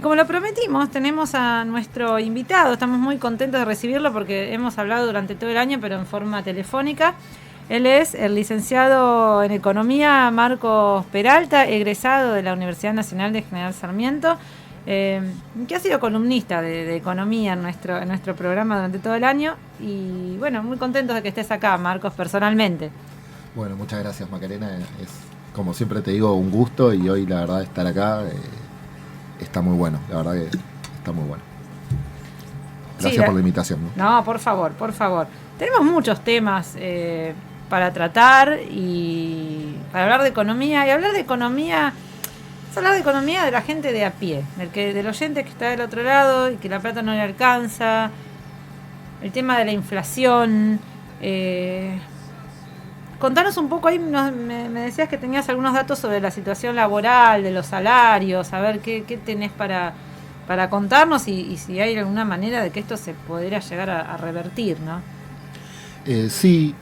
Como lo prometimos, tenemos a nuestro invitado. Estamos muy contentos de recibirlo porque hemos hablado durante todo el año, pero en forma telefónica. Él es el licenciado en Economía Marcos Peralta, egresado de la Universidad Nacional de General Sarmiento, que ha sido columnista de Economía en nuestro programa durante todo el año. Y bueno, muy contentos de que estés acá, Marcos, personalmente. Bueno, muchas gracias, Macarena. Es, como siempre te digo, un gusto, y hoy la verdad estar acá está muy bueno. La verdad que está muy bueno. Gracias por la invitación, ¿no? No, por favor, por favor. Tenemos muchos temas para tratar y para hablar de economía. Y hablar de economía es hablar de economía de la gente de a pie, del oyente que está del otro lado y que la plata no le alcanza. El tema de la inflación. Contanos un poco, ahí me decías que tenías algunos datos sobre la situación laboral, de los salarios, a ver qué tenés para contarnos y si hay alguna manera de que esto se pudiera llegar a revertir, ¿no? Sí,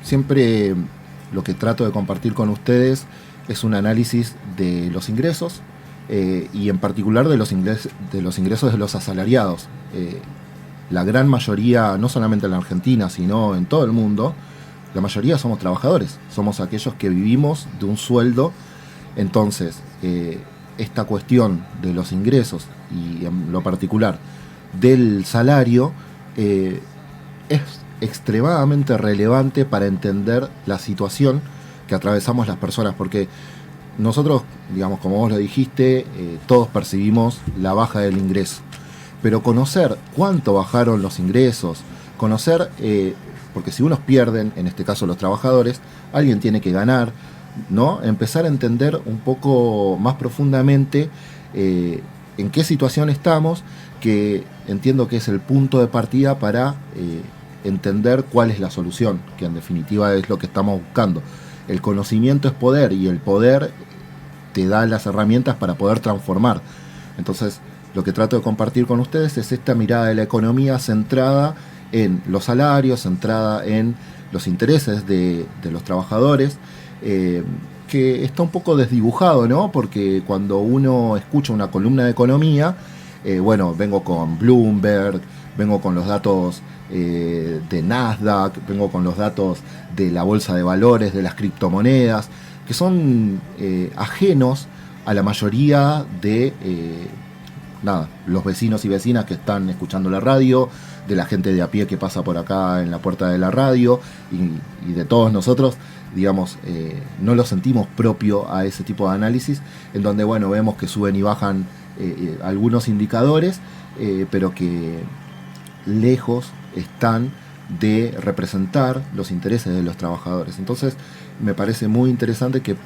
siempre lo que trato de compartir con ustedes es un análisis de los ingresos y en particular de los ingresos de los asalariados. La gran mayoría, no solamente en la Argentina, sino en todo el mundo, la mayoría somos trabajadores, somos aquellos que vivimos de un sueldo. Entonces, esta cuestión de los ingresos y en lo particular del salario es extremadamente relevante para entender la situación que atravesamos las personas, porque nosotros, digamos, como vos lo dijiste, todos percibimos la baja del ingreso, pero conocer cuánto bajaron los ingresos, conocer... porque si unos pierden, en este caso los trabajadores, alguien tiene que ganar, ¿no? Empezar a entender un poco más profundamente en qué situación estamos, que entiendo que es el punto de partida para entender cuál es la solución, que en definitiva es lo que estamos buscando. El conocimiento es poder, y el poder te da las herramientas para poder transformar. Entonces, lo que trato de compartir con ustedes es esta mirada de la economía centrada en los salarios, centrada en los intereses de los trabajadores, que está un poco desdibujado, ¿no? Porque cuando uno escucha una columna de economía, bueno, vengo con Bloomberg, vengo con los datos de Nasdaq, vengo con los datos de la bolsa de valores, de las criptomonedas, que son ajenos a la mayoría de los vecinos y vecinas que están escuchando la radio, de la gente de a pie que pasa por acá en la puerta de la radio, y de todos nosotros, digamos, no lo sentimos propio a ese tipo de análisis, en donde, bueno, vemos que suben y bajan algunos indicadores, pero que lejos están de representar los intereses de los trabajadores. Entonces, me parece muy interesante que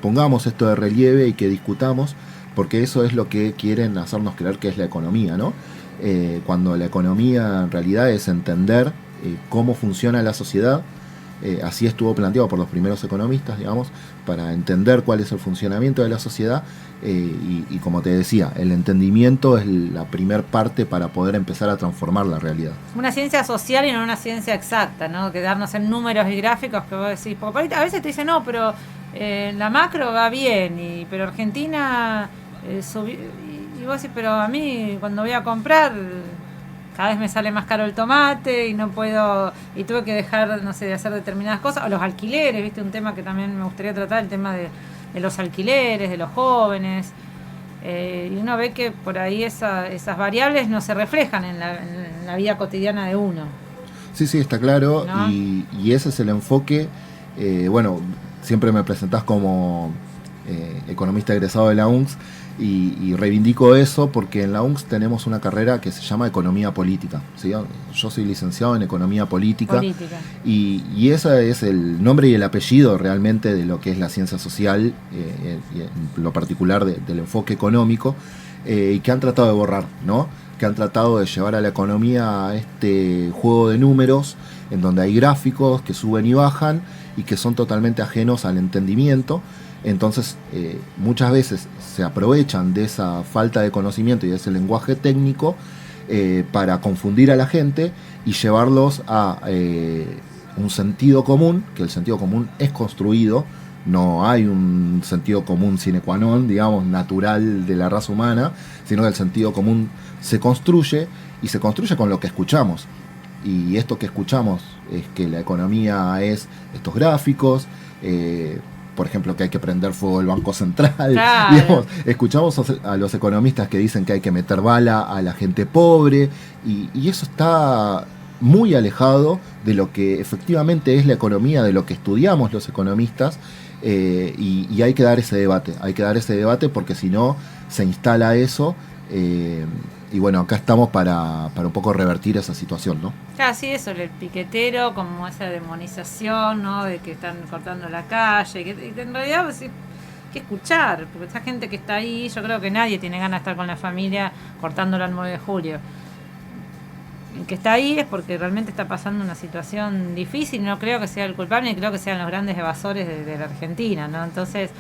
pongamos esto de relieve y que discutamos, porque eso es lo que quieren hacernos creer que es la economía, ¿no? Cuando la economía en realidad es entender cómo funciona la sociedad. Así estuvo planteado por los primeros economistas, digamos, para entender cuál es el funcionamiento de la sociedad, y como te decía, el entendimiento es la primer parte para poder empezar a transformar la realidad. Una ciencia social y no una ciencia exacta, ¿no? Quedarnos en números y gráficos que vos decís, porque ahorita a veces te dicen, no, pero la macro va bien, pero Argentina subió, y vos decís, pero a mí cuando voy a comprar cada vez me sale más caro el tomate y no puedo, y tuve que dejar, no sé, de hacer determinadas cosas, o los alquileres, viste, un tema que también me gustaría tratar, el tema de los alquileres, de los jóvenes, y uno ve que por ahí esas variables no se reflejan en la vida cotidiana de uno. Sí, está claro, ¿no? Y ese es el enfoque. Bueno, siempre me presentás como economista egresado de la UNCS, y reivindico eso porque en la UNCS tenemos una carrera que se llama Economía Política, ¿sí? Yo soy licenciado en Economía Política. Y ese es el nombre y el apellido realmente de lo que es la ciencia social, y en lo particular del enfoque económico, y que han tratado de borrar, ¿no? Que han tratado de llevar a la economía a este juego de números en donde hay gráficos que suben y bajan y que son totalmente ajenos al entendimiento. Entonces, muchas veces se aprovechan de esa falta de conocimiento y de ese lenguaje técnico para confundir a la gente y llevarlos a un sentido común, que el sentido común es construido no hay un sentido común sine qua non, digamos, natural de la raza humana, sino que el sentido común se construye, y se construye con lo que escuchamos. Y esto que escuchamos es que la economía es estos gráficos, por ejemplo, que hay que prender fuego el Banco Central. Claro. Digamos, escuchamos a los economistas que dicen que hay que meter bala a la gente pobre, y eso está muy alejado de lo que efectivamente es la economía, de lo que estudiamos los economistas, y hay que dar ese debate, porque si no se instala eso, y bueno, acá estamos para un poco revertir esa situación, ¿no? Claro, sí, eso, el piquetero, como esa demonización, ¿no? De que están cortando la calle, que en realidad pues, hay que escuchar, porque esa gente que está ahí, yo creo que nadie tiene ganas de estar con la familia cortándola el 9 de julio. El que está ahí es porque realmente está pasando una situación difícil, no creo que sea el culpable, ni creo que sean los grandes evasores de la Argentina, ¿no? Entonces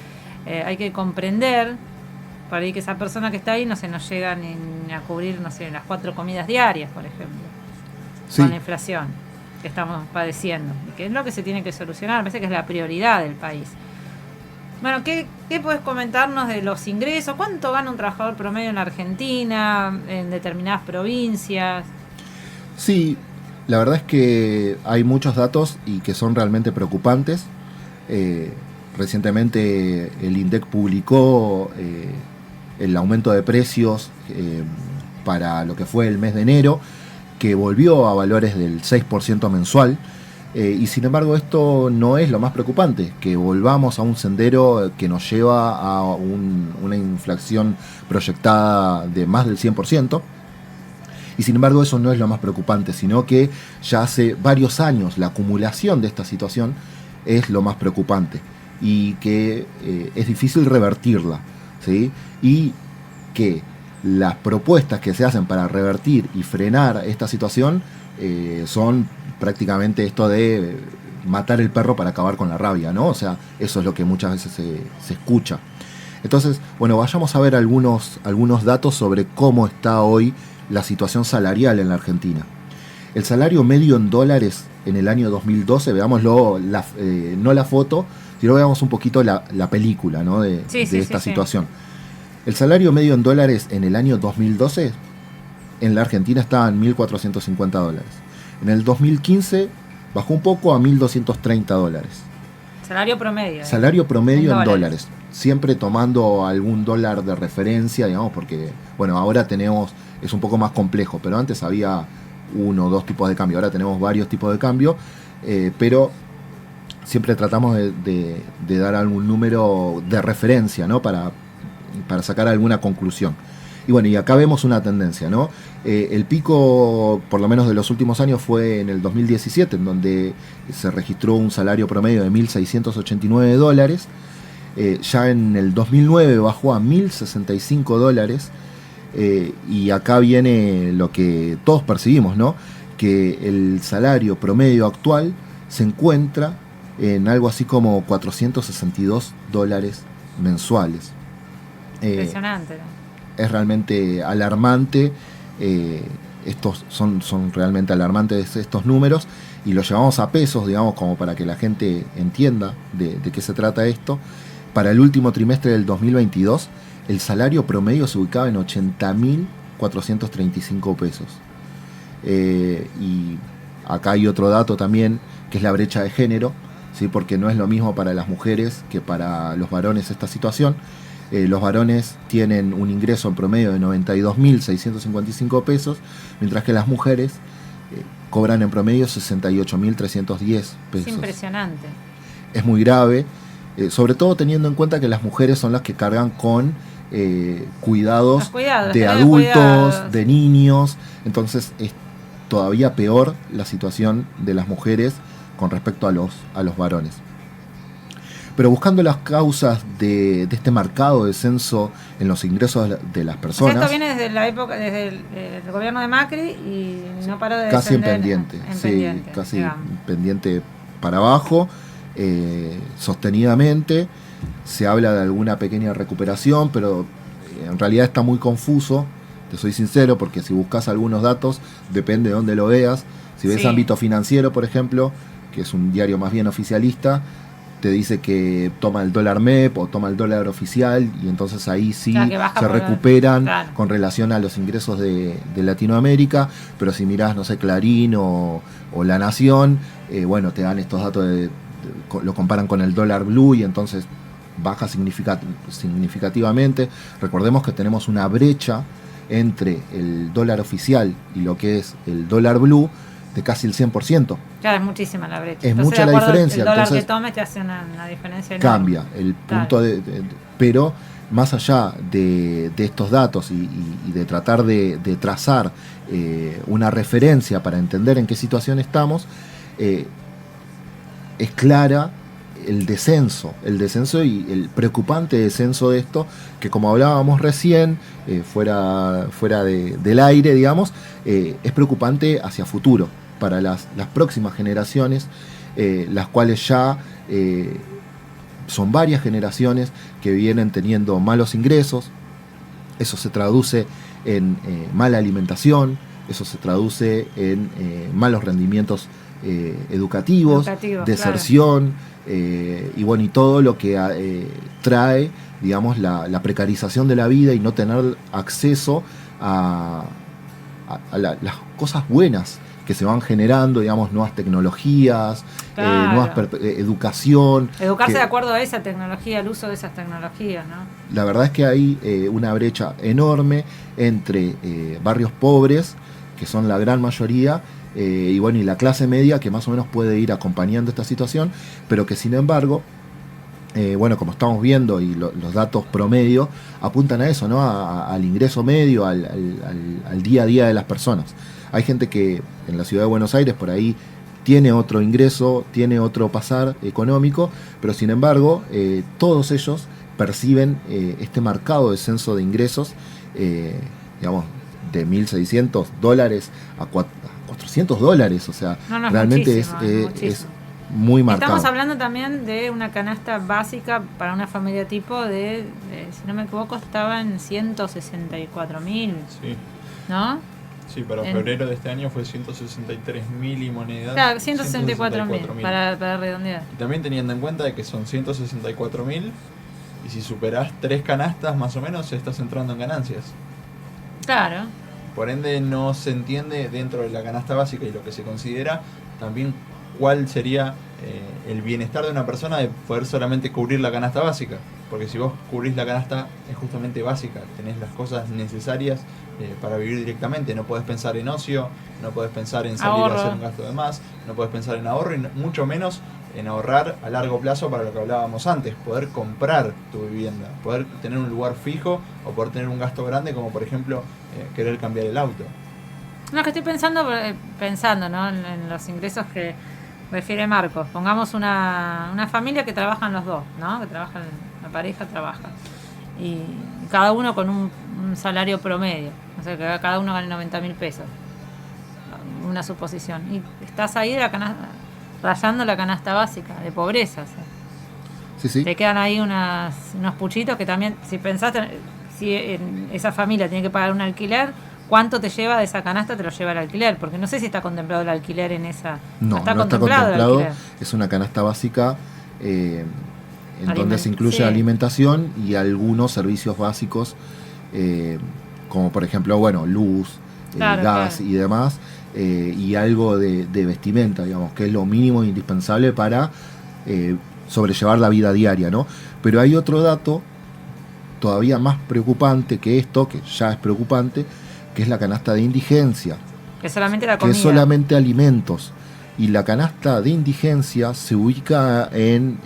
hay que comprender para que esa persona que está ahí no se nos llega ni a cubrir, no sé, las 4 comidas diarias, por ejemplo, Sí. con la inflación que estamos padeciendo, y que es lo que se tiene que solucionar, me parece que es la prioridad del país. Bueno, ¿qué puedes comentarnos de los ingresos? ¿Cuánto gana un trabajador promedio en la Argentina, en determinadas provincias? Sí, la verdad es que hay muchos datos y que son realmente preocupantes. Recientemente el INDEC publicó el aumento de precios para lo que fue el mes de enero, que volvió a valores del 6% mensual, y sin embargo esto no es lo más preocupante, que volvamos a un sendero que nos lleva a una inflación proyectada de más del 100%, y sin embargo eso no es lo más preocupante, sino que ya hace varios años la acumulación de esta situación es lo más preocupante, y que es difícil revertirla, ¿sí? Y que las propuestas que se hacen para revertir y frenar esta situación son prácticamente esto de matar el perro para acabar con la rabia, ¿no? O sea, eso es lo que muchas veces se escucha. Entonces, bueno, vayamos a ver algunos datos sobre cómo está hoy la situación salarial en la Argentina. El salario medio en dólares en el año 2012, veámoslo, no la foto, sino veamos un poquito la película, ¿no? de esta situación. El salario medio en dólares en el año 2012 en la Argentina estaba en $1.450. En el 2015 bajó un poco a $1.230. Salario promedio. Salario promedio en dólares. Siempre tomando algún dólar de referencia, digamos, porque, bueno, ahora es un poco más complejo, pero antes había 1 o 2 tipos de cambio, ahora tenemos varios tipos de cambio, pero siempre tratamos de dar algún número de referencia, ¿no? Para sacar alguna conclusión. Y bueno, y acá vemos una tendencia, ¿no? El pico, por lo menos de los últimos años, fue en el 2017, en donde se registró un salario promedio de $1.689. Ya en el 2009 bajó a $1.065. Y acá viene lo que todos percibimos, ¿no? Que el salario promedio actual se encuentra en algo así como $462 mensuales. Impresionante, ¿no? Es realmente alarmante, estos son realmente alarmantes estos números, y los llevamos a pesos, digamos, como para que la gente entienda de qué se trata esto. Para el último trimestre del 2022, el salario promedio se ubicaba en 80.435 pesos. Y acá hay otro dato también, que es la brecha de género, ¿sí? Porque no es lo mismo para las mujeres que para los varones esta situación. Los varones tienen un ingreso en promedio de 92.655 pesos, mientras que las mujeres cobran en promedio 68.310 pesos. Es impresionante. Es muy grave, sobre todo teniendo en cuenta que las mujeres son las que cargan con cuidados de adultos, de niños. Entonces es todavía peor la situación de las mujeres con respecto a los varones. Pero buscando las causas de este marcado descenso en los ingresos de las personas. Esto viene desde la época, desde el gobierno de Macri, y no paró de casi descender. Casi pendiente para abajo, sostenidamente. Se habla de alguna pequeña recuperación, pero en realidad está muy confuso, te soy sincero, porque si buscas algunos datos, depende de dónde lo veas. Si ves Ámbito Financiero, por ejemplo, que es un diario más bien oficialista, te dice que toma el dólar MEP o toma el dólar oficial, y entonces ahí sí se recuperan con relación a los ingresos de Latinoamérica. Pero si mirás, no sé, Clarín o La Nación, bueno, te dan estos datos lo comparan con el dólar blue y entonces baja significativamente. Recordemos que tenemos una brecha entre el dólar oficial y lo que es el dólar blue de casi el 100%. Claro, es muchísima la brecha. Es mucha la diferencia. El dólar entonces, que tomes te hace una diferencia enorme. Cambia el punto pero más allá de estos datos y de tratar de trazar una referencia para entender en qué situación estamos, es clara el descenso y el preocupante descenso de esto, que como hablábamos recién, fuera del aire, digamos, es preocupante hacia futuro, para las próximas generaciones, las cuales ya son varias generaciones que vienen teniendo malos ingresos. Eso se traduce en mala alimentación, eso se traduce en malos rendimientos educativos, deserción, claro. Y bueno, y todo lo que trae, digamos, la precarización de la vida y no tener acceso a las cosas buenas que se van generando, digamos, nuevas tecnologías, claro. Nuevas educación. Educarse de acuerdo a esa tecnología, al uso de esas tecnologías, ¿no? La verdad es que hay una brecha enorme entre barrios pobres, que son la gran mayoría, y bueno, y la clase media, que más o menos puede ir acompañando esta situación, pero que sin embargo, bueno, como estamos viendo, y los datos promedio apuntan a eso, ¿no? Al ingreso medio, al día a día de las personas. Hay gente que en la ciudad de Buenos Aires por ahí tiene otro ingreso, tiene otro pasar económico, pero sin embargo todos ellos perciben este marcado descenso de ingresos, digamos, de $1.600 a $400, o sea, no, realmente es muy marcado. Estamos hablando también de una canasta básica para una familia tipo de si no me equivoco, estaba en 164.000, sí. ¿No? Sí, para febrero de este año fue 163.000 y monedas. Claro, 164.000 para redondear. Y también teniendo en cuenta de que son 164.000, y si superás 3 canastas más o menos, estás entrando en ganancias. Claro. Por ende, no se entiende dentro de la canasta básica y lo que se considera también cuál sería el bienestar de una persona de poder solamente cubrir la canasta básica. Porque si vos cubrís la canasta es justamente básica, tenés las cosas necesarias para vivir directamente. No podés pensar en ocio, no podés pensar en salir a hacer un gasto de más, no podés pensar en ahorro y mucho menos en ahorrar a largo plazo para lo que hablábamos antes, poder comprar tu vivienda, poder tener un lugar fijo o poder tener un gasto grande como por ejemplo querer cambiar el auto. No, que estoy pensando, ¿no? en los ingresos que refiere Marcos. Pongamos una familia que trabajan los dos, ¿no? Que trabajan, la pareja trabaja. Y cada uno con un salario promedio. O sea, que cada uno gane 90.000 pesos. Una suposición. Y estás ahí de la canasta, rayando la canasta básica de pobreza. O sea. Sí, sí. Te quedan ahí unos puchitos que también, si pensaste, si esa familia tiene que pagar un alquiler, ¿cuánto te lleva de esa canasta? Te lo lleva el alquiler, porque no sé si está contemplado el alquiler en esa. No está contemplado. Es una canasta básica en donde se incluye alimentación y algunos servicios básicos, como por ejemplo, bueno, luz, gas y demás, y algo de vestimenta, digamos, que es lo mínimo indispensable para sobrellevar la vida diaria, ¿no? Pero hay otro dato todavía más preocupante que esto, que ya es preocupante, que es la canasta de indigencia, que solamente la comida, que es solamente alimentos, y la canasta de indigencia se ubica en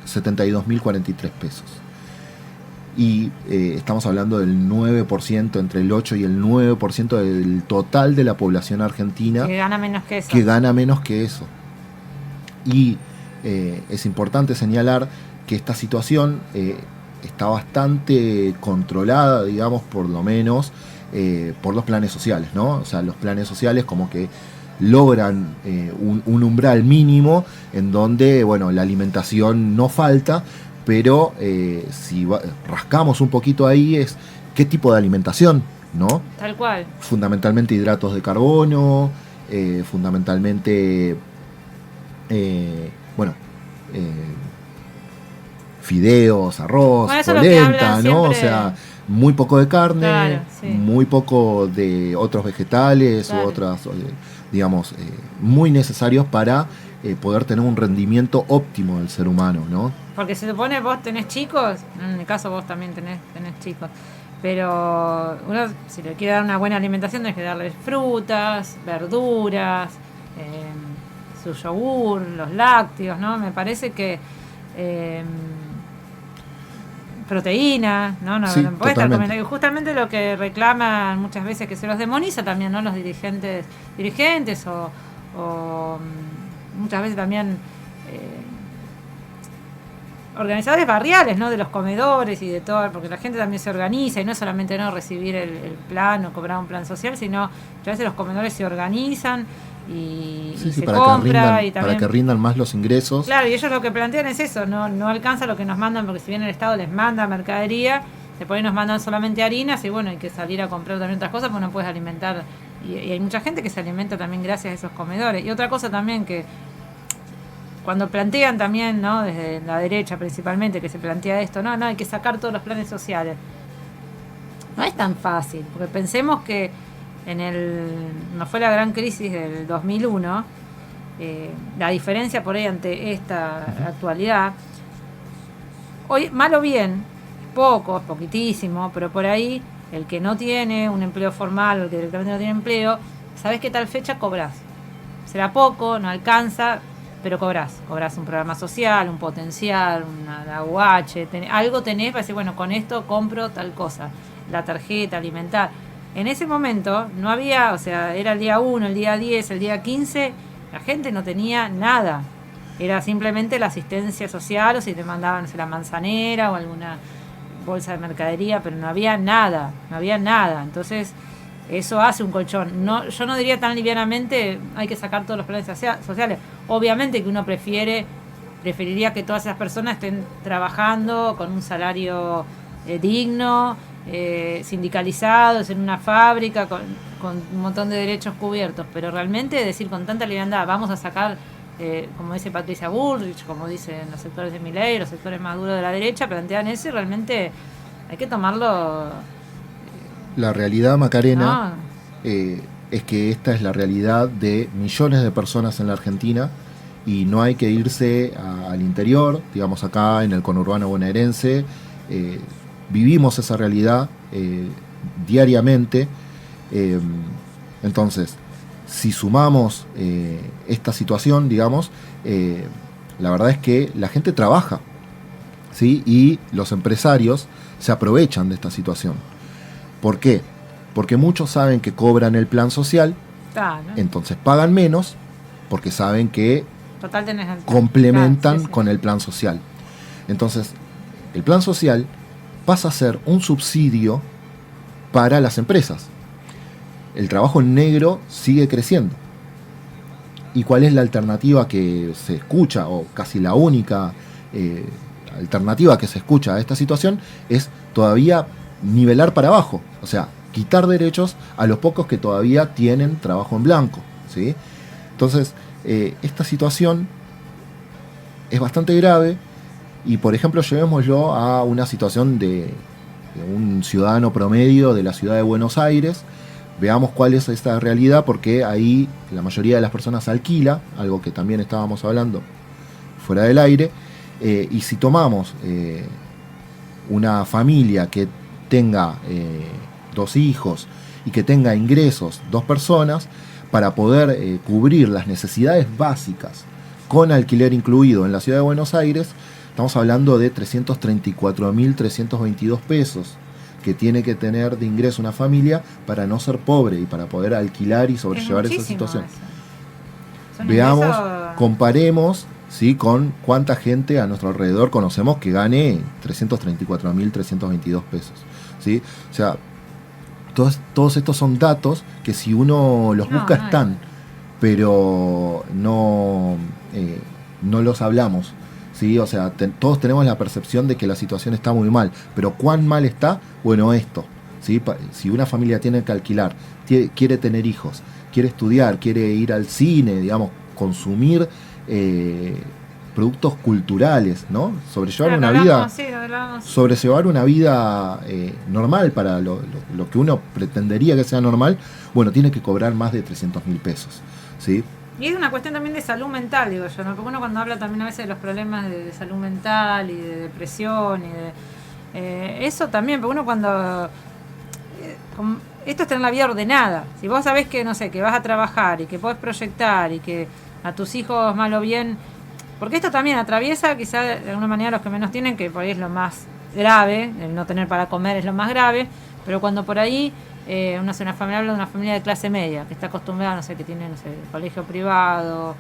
72.043 pesos, y estamos hablando del 9%, entre el 8 y el 9% del total de la población argentina que gana menos que eso. Y es importante señalar que esta situación está bastante controlada, digamos, por lo menos por los planes sociales, ¿no? O sea, los planes sociales como que logran un umbral mínimo en donde, bueno, la alimentación no falta, pero si rascamos un poquito ahí es qué tipo de alimentación, ¿no? Tal cual. Fundamentalmente hidratos de carbono, fundamentalmente, fideos, arroz, Bueno, eso es lo que polenta, hablan ¿no? O siempre. sea, muy poco de carne, Claro, sí. muy poco de otros vegetales Claro. u otras, digamos, muy necesarios para poder tener un rendimiento óptimo del ser humano, ¿no? Porque se supone vos tenés chicos, en mi caso vos también tenés chicos, pero uno si le quiere dar una buena alimentación tenés que darles frutas, verduras, su yogur, los lácteos, ¿no? Me parece que proteínas, ¿no? No, Sí, no podés estar totalmente. comiendo. Justamente lo que reclaman muchas veces que se los demoniza también, ¿no? Los dirigentes o muchas veces también organizadores barriales, ¿no? De los comedores y de todo, porque la gente también se organiza y no es solamente no recibir el plan o cobrar un plan social, sino que a veces los comedores se organizan y se compra y también, para que rindan más los ingresos. Claro, y ellos lo que plantean es eso, no alcanza lo que nos mandan, porque si bien el Estado les manda mercadería, después nos mandan solamente harinas y bueno, hay que salir a comprar también otras cosas porque no puedes alimentar, y hay mucha gente que se alimenta también gracias a esos comedores. Y otra cosa también que cuando plantean también, ¿no? Desde la derecha principalmente, que se plantea esto, no, hay que sacar todos los planes sociales. No es tan fácil, porque pensemos que no fue la gran crisis del 2001, la diferencia por ahí ante esta actualidad, hoy, mal o bien, poquitísimo, pero por ahí, el que no tiene un empleo formal, o el que directamente no tiene empleo, ¿sabés qué tal fecha cobrás? Será poco, no alcanza, pero cobrás un programa social, un potencial, una UH, algo tenés para decir, bueno, con esto compro tal cosa, la tarjeta alimentar. En ese momento no había, o sea, era el día 1, el día 10, el día 15, la gente no tenía nada. Era simplemente la asistencia social o si te mandaban, no sé, la manzanera o alguna bolsa de mercadería, pero no había nada. Entonces, eso hace un colchón. No, yo no diría tan livianamente hay que sacar todos los planes sociales. Obviamente que uno preferiría que todas esas personas estén trabajando con un salario digno, sindicalizados en una fábrica, con un montón de derechos cubiertos, pero realmente decir con tanta liviandad, vamos a sacar, como dice Patricia Bullrich, como dicen los sectores de Milei, los sectores más duros de la derecha, plantean eso y realmente hay que tomarlo. La realidad, Macarena, No. Es que esta es la realidad de millones de personas en la Argentina y no hay que irse al interior, digamos acá en el conurbano bonaerense, vivimos esa realidad diariamente. Entonces, si sumamos esta situación, digamos, la verdad es que la gente trabaja, ¿sí? Y los empresarios se aprovechan de esta situación. ¿Por qué? Porque muchos saben que cobran el plan social, ¿no? entonces pagan menos, porque saben que Total tenés complementan sí. con el plan social. Entonces, el plan social pasa a ser un subsidio para las empresas. El trabajo en negro sigue creciendo. ¿Y cuál es la alternativa que se escucha, o casi la única alternativa que se escucha a esta situación? Es todavía nivelar para abajo, o sea, quitar derechos a los pocos que todavía tienen trabajo en blanco, ¿sí? Entonces, esta situación es bastante grave y, por ejemplo, llevémoslo a una situación de un ciudadano promedio de la ciudad de Buenos Aires. Veamos cuál es esta realidad, porque ahí la mayoría de las personas alquila, algo que también estábamos hablando fuera del aire, y si tomamos una familia que tenga 2 hijos y que tenga ingresos 2 personas, para poder cubrir las necesidades básicas con alquiler incluido en la ciudad de Buenos Aires, estamos hablando de 334.322 pesos que tiene que tener de ingreso una familia para no ser pobre y para poder alquilar y sobrellevar esa situación. Veamos, comparemos, ¿sí?, con cuánta gente a nuestro alrededor conocemos que gane 334.322 pesos, ¿sí? O sea, todos estos son datos que si uno los busca están, pero no los hablamos, ¿sí? O sea, todos tenemos la percepción de que la situación está muy mal, pero ¿cuán mal está? Bueno, esto, ¿sí? Si una familia tiene que alquilar, quiere tener hijos, quiere estudiar, quiere ir al cine, digamos, consumir productos culturales, ¿no? Sobrellevar Claro, una vida, hablamos, sí, hablamos. sobrellevar una vida normal para lo que uno pretendería que sea normal, bueno, tiene que cobrar más de 300.000 pesos, ¿sí? Y es una cuestión también de salud mental, digo yo, ¿no? Porque uno cuando habla también a veces de los problemas de salud mental y de depresión y de eso también, porque uno cuando esto es tener la vida ordenada. Si vos sabés que, no sé, que vas a trabajar y que podés proyectar y que a tus hijos mal o bien, porque esto también atraviesa quizá de alguna manera los que menos tienen, que por ahí es lo más grave, el no tener para comer es lo más grave, pero cuando por ahí uno hace una familia, habla de una familia de clase media, que está acostumbrada, no sé, que tiene, no sé, colegio privado,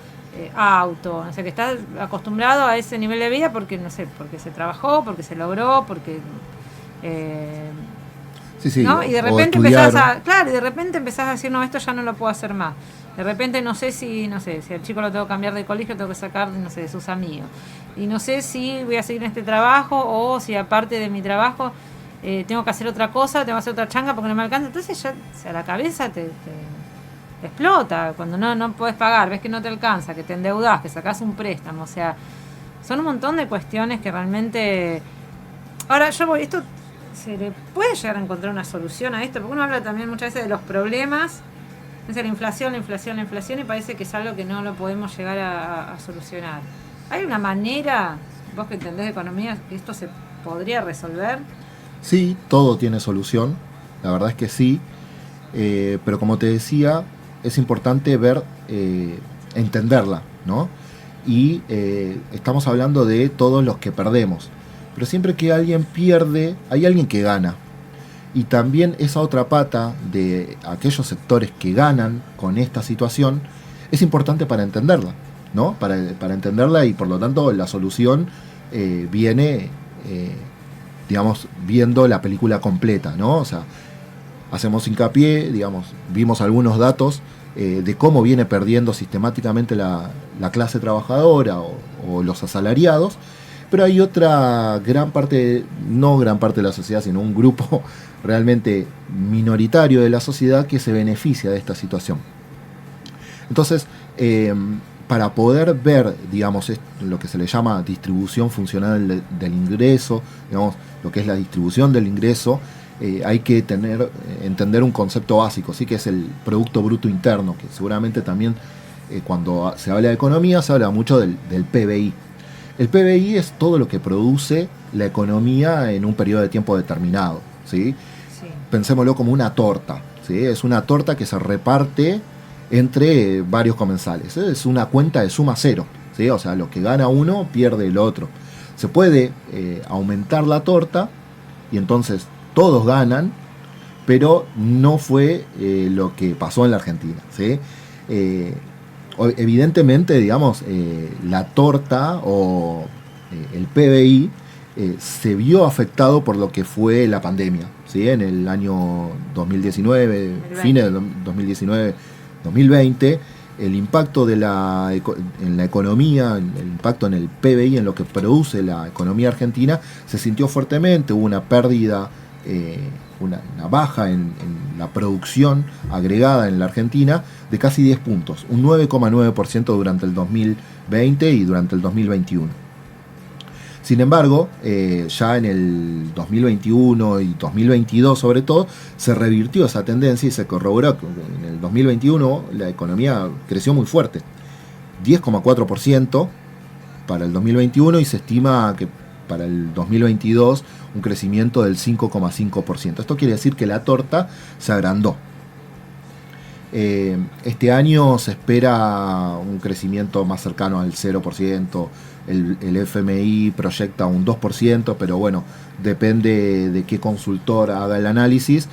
auto, no sé, que está acostumbrado a ese nivel de vida porque, no sé, porque se trabajó, porque se logró, porque... Sí, ¿no? Y de repente empezás a decir, no, esto ya no lo puedo hacer más. De repente no sé si al chico lo tengo que cambiar de colegio, tengo que sacar, no sé, de sus amigos. Y no sé si voy a seguir en este trabajo o si aparte de mi trabajo tengo que hacer otra cosa, tengo que hacer otra changa porque no me alcanza. Entonces ya, o sea, la cabeza te explota cuando no puedes pagar, ves que no te alcanza, que te endeudás, que sacás un préstamo. O sea, son un montón de cuestiones que realmente... Ahora, esto... ¿Se le puede llegar a encontrar una solución a esto? Porque uno habla también muchas veces de los problemas, es la inflación, y parece que es algo que no lo podemos llegar a solucionar. ¿Hay una manera, vos que entendés de economía, que esto se podría resolver? Sí, todo tiene solución, la verdad es que sí, pero como te decía, es importante entenderla, ¿no? Y estamos hablando de todos los que perdemos. Pero siempre que alguien pierde, hay alguien que gana. Y también esa otra pata de aquellos sectores que ganan con esta situación es importante para entenderla, ¿no? Para entenderla y por lo tanto la solución viene, digamos, viendo la película completa, ¿no? O sea, hacemos hincapié, digamos, vimos algunos datos de cómo viene perdiendo sistemáticamente la clase trabajadora o los asalariados. Pero hay otra gran parte, no gran parte de la sociedad, sino un grupo realmente minoritario de la sociedad que se beneficia de esta situación. Entonces, para poder ver, digamos, lo que se le llama distribución funcional del ingreso, digamos, lo que es la distribución del ingreso, hay que entender un concepto básico, ¿sí? Que es el Producto Bruto Interno, que seguramente también cuando se habla de economía se habla mucho del PBI. El PBI es todo lo que produce la economía en un periodo de tiempo determinado, ¿sí? Sí. Pensémoslo como una torta, ¿sí? Es una torta que se reparte entre varios comensales, ¿sí? Es una cuenta de suma cero, ¿sí? O sea, lo que gana uno pierde el otro. Se puede aumentar la torta y entonces todos ganan, pero no fue lo que pasó en la Argentina, ¿sí? Evidentemente, digamos, la torta o el PBI se vio afectado por lo que fue la pandemia, ¿sí? En el año 2019, fines del 2019-2020, el impacto en la economía, el impacto en el PBI, en lo que produce la economía argentina, se sintió fuertemente. Hubo una pérdida, una baja en la producción agregada en la Argentina de casi 10 puntos, un 9,9% durante el 2020 y durante el 2021. Sin embargo, ya en el 2021 y 2022 sobre todo, se revirtió esa tendencia y se corroboró que en el 2021 la economía creció muy fuerte, 10,4% para el 2021 y se estima que para el 2022 un crecimiento del 5,5%. Esto quiere decir que la torta se agrandó. Este año se espera un crecimiento más cercano al 0%, el FMI proyecta un 2%, pero bueno, depende de qué consultor haga el análisis,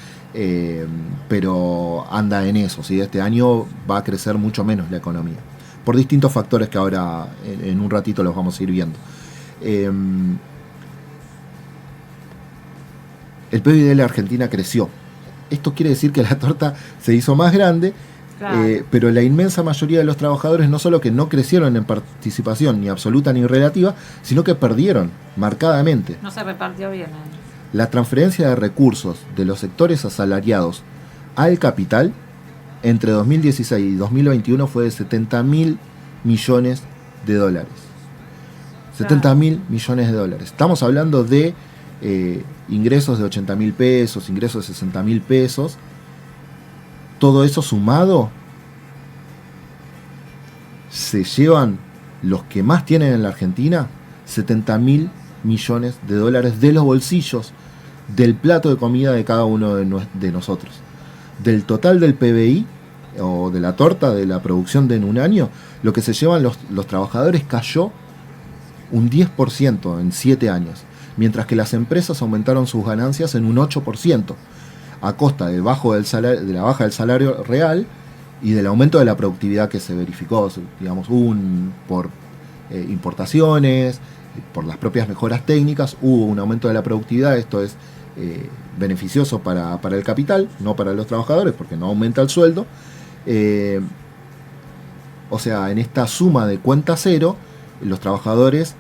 pero anda en eso, ¿sí? Este año va a crecer mucho menos la economía, por distintos factores que ahora en un ratito los vamos a ir viendo. El PIB de la Argentina creció. Esto quiere decir que la torta se hizo más grande, claro. Pero la inmensa mayoría de los trabajadores no solo que no crecieron en participación ni absoluta ni relativa, sino que perdieron marcadamente. No se repartió bien. La transferencia de recursos de los sectores asalariados al capital entre 2016 y 2021 fue de 70.000 millones de dólares. 70.000 millones de dólares. Estamos hablando de ingresos de 80.000 pesos, ingresos de 60.000 pesos. Todo eso sumado se llevan los que más tienen en la Argentina 70.000 millones de dólares de los bolsillos, del plato de comida de cada uno de nosotros. Del total del PBI o de la torta de la producción en un año, lo que se llevan los trabajadores cayó un 10% en 7 años, mientras que las empresas aumentaron sus ganancias en un 8%, a costa de la baja del salario real y del aumento de la productividad que se verificó, digamos, por importaciones, por las propias mejoras técnicas, hubo un aumento de la productividad. Esto es beneficioso para el capital, no para los trabajadores, porque no aumenta el sueldo. O sea, en esta suma de cuenta cero, los trabajadores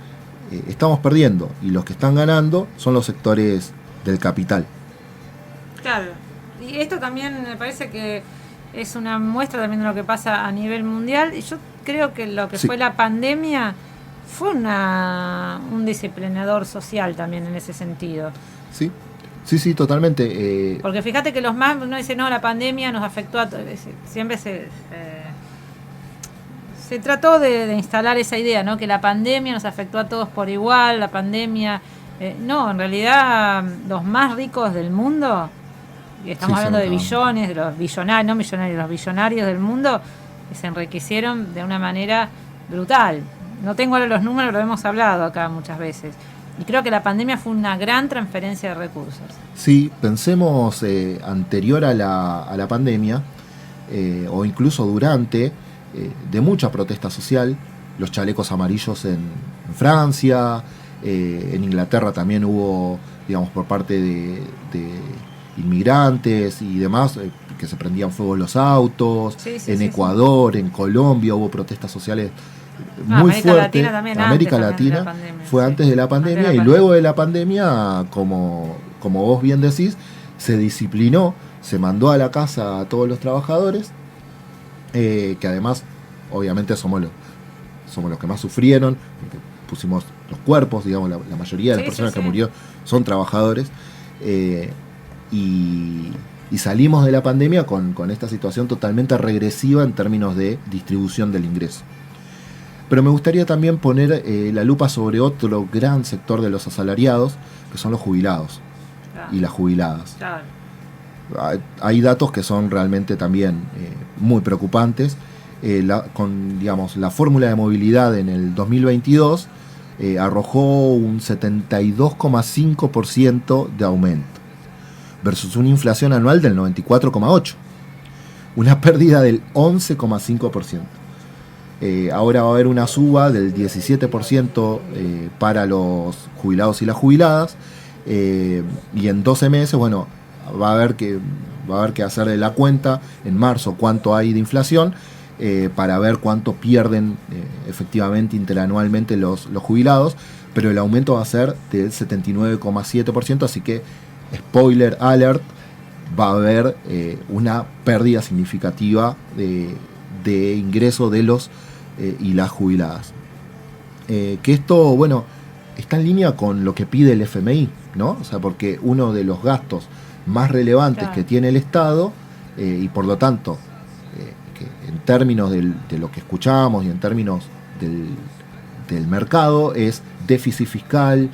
estamos perdiendo, y los que están ganando son los sectores del capital. Claro, y esto también me parece que es una muestra también de lo que pasa a nivel mundial. Y yo creo que lo que fue la pandemia fue un disciplinador social también en ese sentido. Sí, totalmente. Porque fíjate que los más, uno dice, no, la pandemia nos afectó a todos. Siempre se trató de instalar esa idea, ¿no? Que la pandemia nos afectó a todos por igual, la pandemia... no, en realidad los más ricos del mundo, y estamos hablando de billones, de los billonarios, no millonarios, los billonarios del mundo, se enriquecieron de una manera brutal. No tengo ahora los números, lo hemos hablado acá muchas veces. Y creo que la pandemia fue una gran transferencia de recursos. Sí, pensemos anterior a la pandemia, o incluso durante, de mucha protesta social, los chalecos amarillos en Francia, en Inglaterra también hubo, digamos, por parte de inmigrantes y demás, que se prendían fuego los autos. Ecuador, en Colombia hubo protestas sociales muy fuertes. América Latina fue antes de la pandemia, y luego de la pandemia, como vos bien decís, se disciplinó, se mandó a la casa a todos los trabajadores, que además obviamente somos los que más sufrieron, porque pusimos los cuerpos, digamos, la mayoría de las personas que murió son trabajadores, y salimos de la pandemia con esta situación totalmente regresiva en términos de distribución del ingreso. Pero me gustaría también poner la lupa sobre otro gran sector de los asalariados, que son los jubilados y las jubiladas. Hay datos que son realmente también muy preocupantes. La fórmula de movilidad en el 2022 arrojó un 72,5% de aumento, versus una inflación anual del 94,8%, una pérdida del 11,5%. Ahora va a haber una suba del 17% para los jubilados y las jubiladas, y en 12 meses, bueno, va a haber que hacer la cuenta en marzo cuánto hay de inflación, para ver cuánto pierden efectivamente interanualmente los jubilados, pero el aumento va a ser del 79,7%, así que, spoiler alert, va a haber una pérdida significativa de ingreso de los y las jubiladas. Que esto, bueno, está en línea con lo que pide el FMI, ¿no? O sea, porque uno de los gastos más relevantes que tiene el Estado, y por lo tanto, que en términos de lo que escuchamos y en términos del mercado, es déficit fiscal,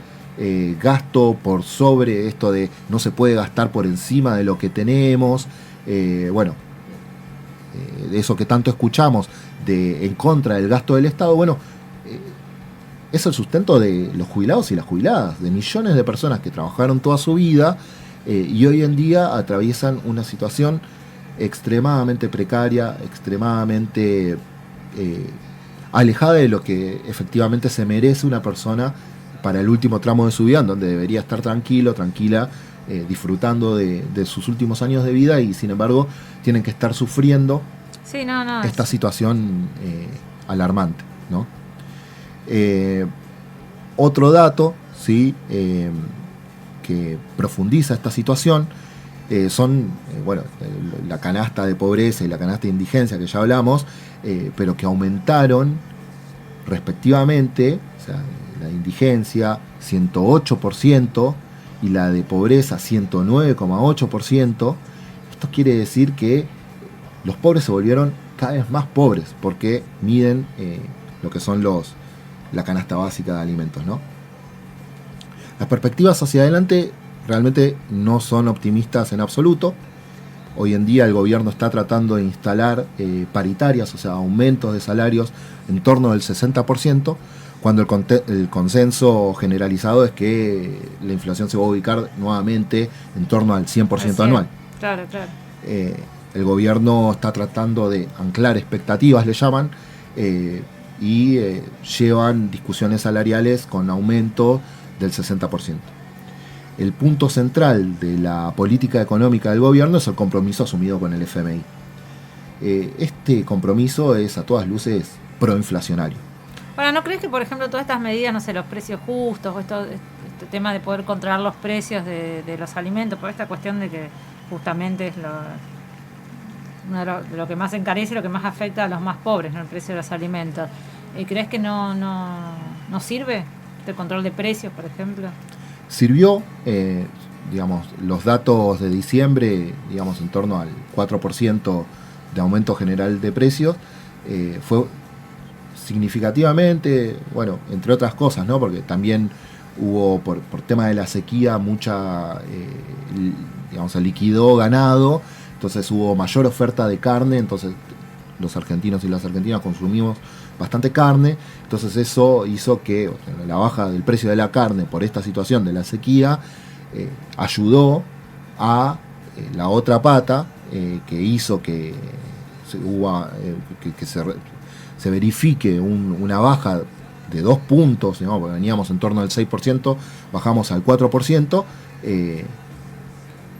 gasto por sobre, esto de no se puede gastar por encima de lo que tenemos, de eso que tanto escuchamos en contra del gasto del Estado. Bueno, es el sustento de los jubilados y las jubiladas, de millones de personas que trabajaron toda su vida, y hoy en día atraviesan una situación extremadamente precaria, extremadamente alejada de lo que efectivamente se merece una persona para el último tramo de su vida, en donde debería estar tranquila, disfrutando de sus últimos años de vida, y sin embargo tienen que estar sufriendo esta situación alarmante, ¿no? Otro dato, ¿sí? Que profundiza esta situación son la canasta de pobreza y la canasta de indigencia, que ya hablamos, pero que aumentaron respectivamente. O sea, la de indigencia 108% y la de pobreza 109,8%. Esto quiere decir que los pobres se volvieron cada vez más pobres porque miden lo que son la canasta básica de alimentos, ¿no? Las perspectivas hacia adelante realmente no son optimistas en absoluto. Hoy en día el gobierno está tratando de instalar paritarias, o sea, aumentos de salarios en torno del 60%, cuando el consenso generalizado es que la inflación se va a ubicar nuevamente en torno al 100% anual. Claro, claro. El gobierno está tratando de anclar expectativas, le llaman, y llevan discusiones salariales con aumento del 60%. El punto central de la política económica del gobierno es el compromiso asumido con el FMI. Este compromiso es a todas luces proinflacionario. Ahora, ¿no crees que, por ejemplo, todas estas medidas, no sé, los precios justos, o este tema de poder controlar los precios de los alimentos, por esta cuestión de que justamente es lo que más encarece y lo que más afecta a los más pobres, ¿no? El precio de los alimentos. ¿Crees que no sirve el control de precios, por ejemplo? Sirvió, digamos, los datos de diciembre, digamos, en torno al 4% de aumento general de precios, fue significativamente, bueno, entre otras cosas, ¿no? Porque también hubo, por tema de la sequía, mucha, digamos, se liquidó ganado, entonces hubo mayor oferta de carne, entonces los argentinos y las argentinas consumimos bastante carne, entonces eso hizo que la baja del precio de la carne por esta situación de la sequía ayudó a la otra pata que hizo que se verifique una baja de 2 puntos, ¿no? Porque veníamos en torno al 6%, bajamos al 4%.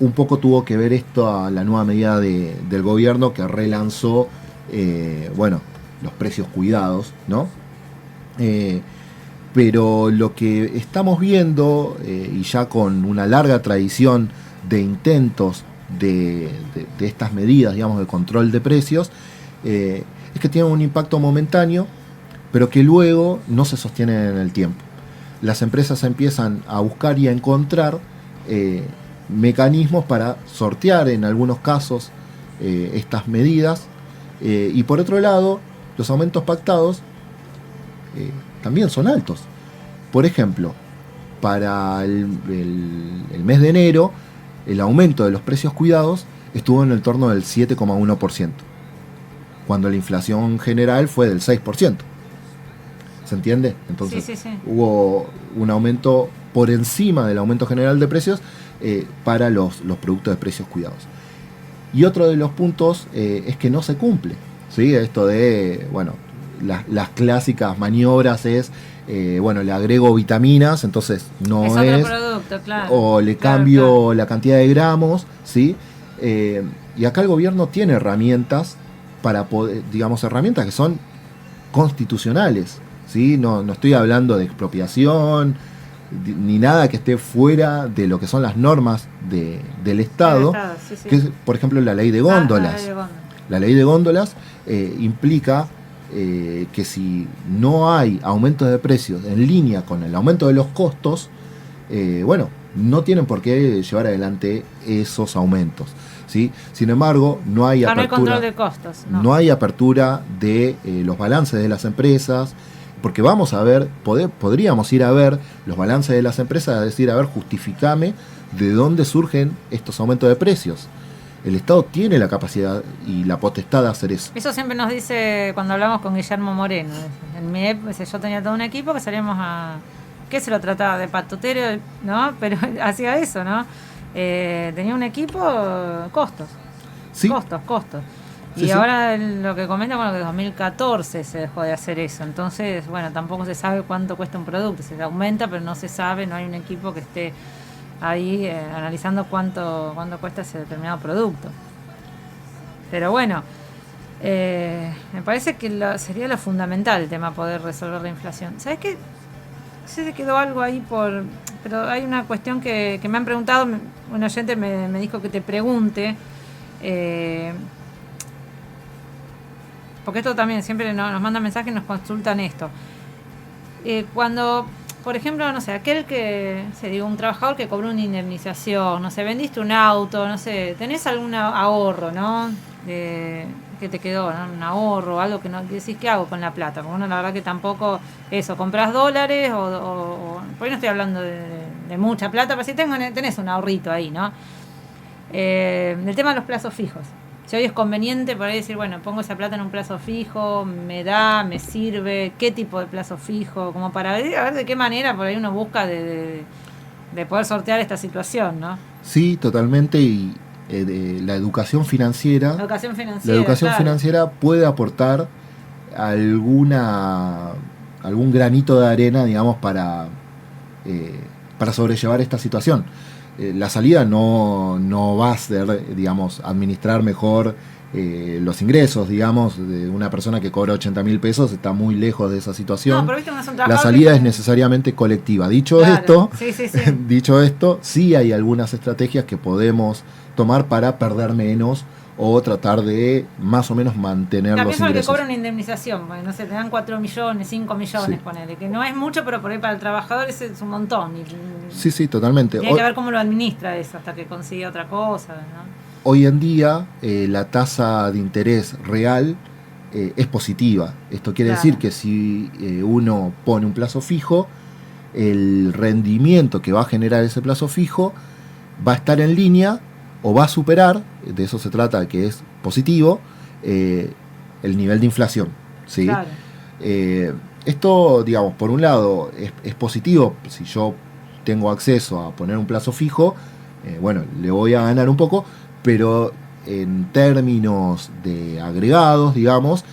Un poco tuvo que ver esto a la nueva medida del gobierno que relanzó, los precios cuidados, ¿no? Pero lo que estamos viendo, y ya con una larga tradición de intentos de estas medidas, digamos, de control de precios, es que tienen un impacto momentáneo, pero que luego no se sostienen en el tiempo. Las empresas empiezan a buscar y a encontrar mecanismos para sortear en algunos casos estas medidas, y por otro lado, los aumentos pactados también son altos. Por ejemplo, para el mes de enero, el aumento de los precios cuidados estuvo en el torno del 7,1%, cuando la inflación general fue del 6%. ¿Se entiende? Entonces sí. Hubo un aumento por encima del aumento general de precios para los productos de precios cuidados. Y otro de los puntos es que no se cumple, ¿sí? Esto de, las clásicas maniobras es, le agrego vitaminas, entonces no es otro producto, claro. O le cambio la cantidad de gramos, ¿sí? Y acá el gobierno tiene herramientas para poder, digamos, herramientas que son constitucionales, ¿sí? No estoy hablando de expropiación ni nada que esté fuera de lo que son las normas del Estado, sí. Que es, por ejemplo, la ley de góndolas. La ley de góndolas implica que si no hay aumentos de precios en línea con el aumento de los costos, no tienen por qué llevar adelante esos aumentos, ¿sí? Sin embargo, no hay apertura, control de costos, no hay apertura de los balances de las empresas, porque vamos a ver, podríamos ir a ver los balances de las empresas, decir, a ver, justificame de dónde surgen estos aumentos de precios. El Estado tiene la capacidad y la potestad de hacer eso. Eso siempre nos dice cuando hablamos con Guillermo Moreno. En mi época, yo tenía todo un equipo que salíamos a... ¿Qué se lo trataba? De patutero, ¿no? Pero hacía eso, ¿no? Tenía un equipo, costos. ¿Sí? Costos. Y Sí. ahora lo que comenta, que en 2014 se dejó de hacer eso. Entonces, tampoco se sabe cuánto cuesta un producto. Se aumenta, pero no se sabe, no hay un equipo que esté ahí analizando cuánto cuesta ese determinado producto. Pero me parece que sería lo fundamental el tema, poder resolver la inflación. ¿Sabes qué? Se quedó algo ahí pero hay una cuestión que me han preguntado, un oyente me dijo que te pregunte, porque esto también siempre nos mandan mensajes y nos consultan esto. Cuando por ejemplo, no sé, aquel que, un trabajador que cobró una indemnización, no sé, vendiste un auto, no sé, tenés algún ahorro, ¿no? Que te quedó, ¿no? Un ahorro, algo que no decís, ¿qué hago con la plata? Porque uno la verdad que tampoco, eso, compras dólares por ahí no estoy hablando de mucha plata, pero si tenés un ahorrito ahí, ¿no? El tema de los plazos fijos. Si hoy es conveniente por ahí decir, bueno, pongo esa plata en un plazo fijo, me sirve, qué tipo de plazo fijo, como para ver, a ver de qué manera por ahí uno busca de poder sortear esta situación, ¿no? Sí, totalmente, y la educación financiera. La educación financiera puede aportar algún granito de arena, digamos, para sobrellevar esta situación. La salida no va a ser, digamos, administrar mejor los ingresos, digamos, de una persona que cobra 80.000 pesos, está muy lejos de esa situación. No, pero viste, no es un la salida es necesariamente colectiva. Dicho esto, sí hay algunas estrategias que podemos tomar para perder menos o tratar de más o menos mantener los ingresos. También que cobra una indemnización, bueno, no sé, te dan 4 millones, 5 millones, sí. Ponele, que no es mucho, pero por ahí para el trabajador es un montón. Sí, totalmente. Y hay que ver cómo lo administra eso hasta que consiga otra cosa, ¿no? Hoy en día la tasa de interés real es positiva. Esto quiere decir que si uno pone un plazo fijo, el rendimiento que va a generar ese plazo fijo va a estar en línea o va a superar, de eso se trata, que es positivo, el nivel de inflación, ¿sí? Claro. Esto, digamos, por un lado es positivo. Si yo tengo acceso a poner un plazo fijo, bueno, le voy a ganar un poco, pero en términos de agregados, digamos,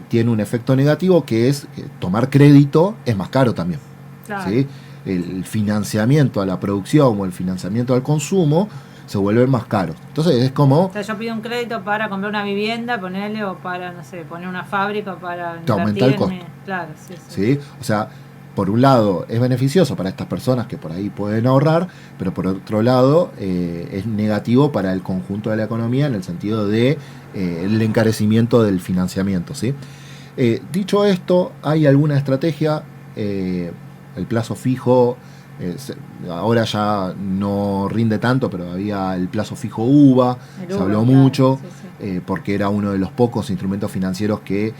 tiene un efecto negativo, que es tomar crédito es más caro también, claro. ¿sí? El financiamiento a la producción o el financiamiento al consumo se vuelven más caros. Entonces es como... O sea, yo pido un crédito para comprar una vivienda, ponerle, o para, no sé, poner una fábrica, o para te aumenta el costo. Claro, sí. O sea, por un lado es beneficioso para estas personas que por ahí pueden ahorrar, pero por otro lado es negativo para el conjunto de la economía en el sentido de el encarecimiento del financiamiento, ¿sí? Dicho esto, hay alguna estrategia, el plazo fijo... ahora ya no rinde tanto, pero había el plazo fijo UVA, se habló mucho, porque era uno de los pocos instrumentos financieros que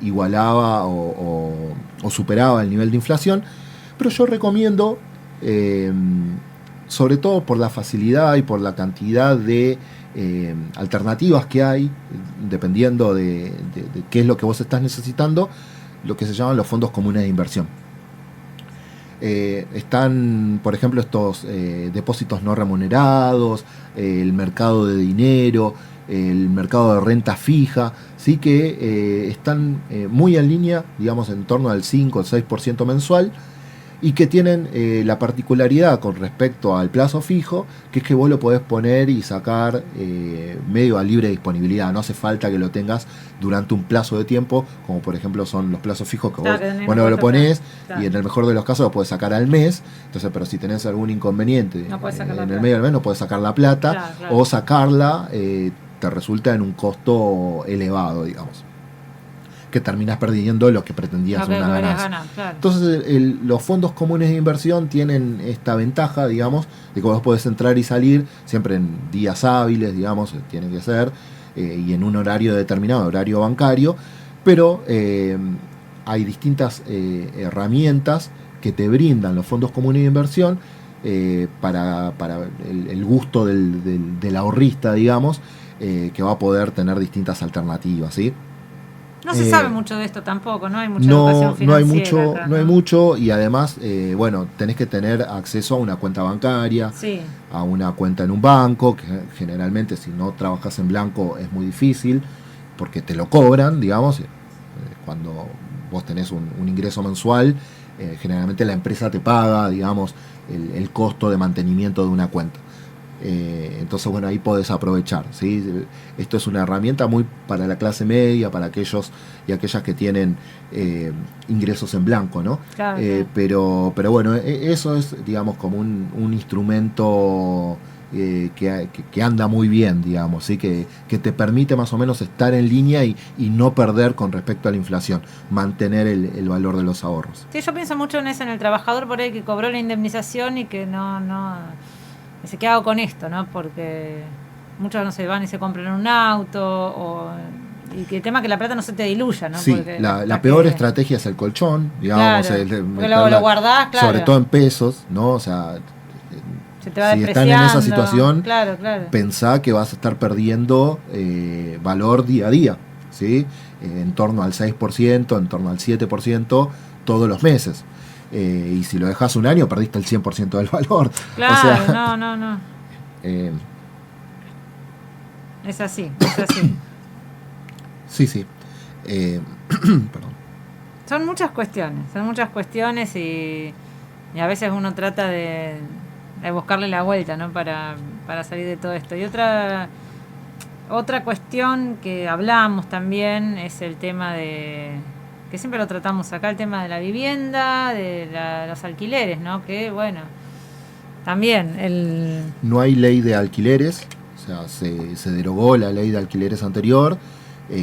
igualaba o superaba el nivel de inflación. Pero yo recomiendo, sobre todo por la facilidad y por la cantidad de alternativas que hay, dependiendo de qué es lo que vos estás necesitando, lo que se llaman los fondos comunes de inversión. Están, por ejemplo, estos depósitos no remunerados, el mercado de dinero, el mercado de renta fija, sí, que están muy en línea, digamos, en torno al 5 o 6% mensual, y que tienen la particularidad con respecto al plazo fijo, que es que vos lo podés poner y sacar medio a libre disponibilidad. No hace falta que lo tengas durante un plazo de tiempo, como por ejemplo son los plazos fijos que vos, bueno, lo ponés, claro, y en el mejor de los casos lo podés sacar al mes. Entonces, pero si tenés algún inconveniente en el medio del mes, no podés sacar la plata, claro. O sacarla te resulta en un costo elevado, digamos, que terminas perdiendo lo que pretendías una ganancia. Claro. Entonces los fondos comunes de inversión tienen esta ventaja, digamos, de que vos podés entrar y salir siempre en días hábiles, digamos, tienen que ser, y en un horario determinado, horario bancario, pero hay distintas herramientas que te brindan los fondos comunes de inversión para el gusto del ahorrista, digamos, que va a poder tener distintas alternativas, ¿sí? No se sabe mucho de esto tampoco, no hay mucha educación financiera. No hay mucho, y además, bueno, tenés que tener acceso a una cuenta bancaria, sí, a una cuenta en un banco, que generalmente si no trabajas en blanco es muy difícil, porque te lo cobran, digamos, cuando vos tenés un ingreso mensual, generalmente la empresa te paga, digamos, el costo de mantenimiento de una cuenta. Entonces, bueno, ahí podés aprovechar, ¿sí? Esto es una herramienta muy para la clase media, para aquellos y aquellas que tienen ingresos en blanco, ¿no? Claro, pero bueno, eso es, digamos, como un instrumento que anda muy bien, digamos, ¿sí? Que te permite más o menos estar en línea y no perder con respecto a la inflación, mantener el valor de los ahorros. Sí, yo pienso mucho en eso, en el trabajador por ahí que cobró la indemnización y que no dice, ¿qué hago con esto? ¿No? Porque muchos no se van y se compran un auto y que el tema es que la plata no se te diluya, ¿no? Sí, porque la peor estrategia es el colchón, digamos, claro, porque lo guardás, claro. Sobre todo en pesos, ¿no? O sea, se te va si están en esa situación, claro. Pensá que vas a estar perdiendo valor día a día, ¿sí? En torno al 6%, en torno al 7% todos los meses. Y si lo dejas un año, perdiste el 100% del valor. Claro, o sea, no. Es así. Sí. Perdón. Son muchas cuestiones y a veces uno trata de buscarle la vuelta, ¿no? Para salir de todo esto. Y otra cuestión que hablamos también es el tema que siempre lo tratamos acá, el tema de la vivienda, de los alquileres, ¿no? Que bueno, también no hay ley de alquileres, o sea, se derogó la ley de alquileres anterior,